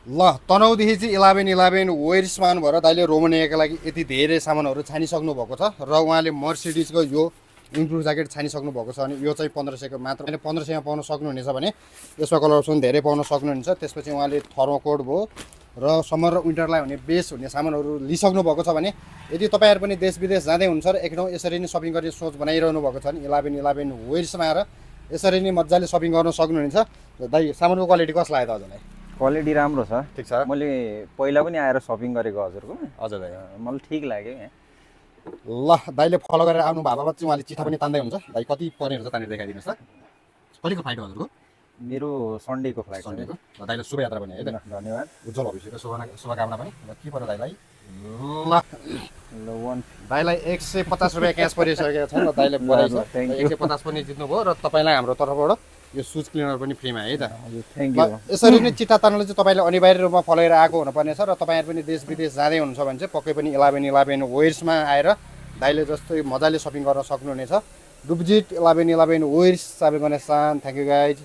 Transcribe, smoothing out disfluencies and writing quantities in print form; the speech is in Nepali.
ल तनहुँदेखि चाहिँ 1111 वेयर्समा आउनुभएर दाइले रोमानियाका लागि यति धेरै सामानहरू छानिसक्नु भएको छ र उहाँले मर्सिडिजको यो इम्प्रुभ ज्याकेट छानिसक्नु भएको छ अनि यो चाहिँ 1500 को मात्र 1500मा पाउन सक्नुहुनेछ भने यसमा कलर अप्सन धेरै पाउन सक्नुहुन्छ। त्यसपछि उहाँले थर्मोकोट भयो र समर र विन्टरलाई हुने बेस हुने सामानहरू लिइसक्नु भएको छ भने यदि तपाईँहरू पनि देश विदेश जाँदै हुनुहुन्छ र एक ठाउँ यसरी नै सपिङ गर्ने सोच बनाइरहनु भएको छ भने 1111 वेयर्समा आएर यसरी नै मजाले सपिङ गर्न सक्नुहुनेछ। दाइ सामानको क्वालिटी कस्तो लाग्यो त हजुरलाई? क्वालिटी राम्रो छ। ठिक छ। मैले पहिला पनि आएर सपिङ गरेको हजुरको। हजुर दाइ मलाई ठिक लाग्यो यहाँ। ल दाइले फलो गरेर आउनु भएको भए चाहिँ उहाँले चिठा पनि तान्दै हुन्छ। दाइ कति पर्ने हुन्छ तानेर देखाइदिनुहोस् त। कतिको फ्लाइट हो हजुरको? मेरो सन्डेको फ्लाइट छ। सन्डेको। ल दाइले शुभयात्रा पनि है त। धन्यवाद। उज्जवल भविष्यको शुभकामना पनि। ल के पर्यो दाइलाई? ल दाइलाई 150 रुपियाँ क्यास परिसकेको छ। ल दाइले बधाई छ। 150 पनि जित्नुभयो र तपाईँलाई हाम्रो तर्फबाट यो सुज क्लिनर पनि फ्रीमा है त। Thank you. यसरी नै चिट्टा तान्नले चाहिँ तपाईँले अनिवार्य रूपमा फलोएर आएको हुनुपर्ने छ र तपाईँहरू पनि देश विदेश जाँदै हुनुहुन्छ भने चाहिँ पक्कै पनि 1111 वेयर्समा आएर दाइले जस्तै मजाले सपिङ गर्न सक्नुहुनेछ। डु भिजिट 1111 वेयर्स। साबे गणेश सान। Thank you guys.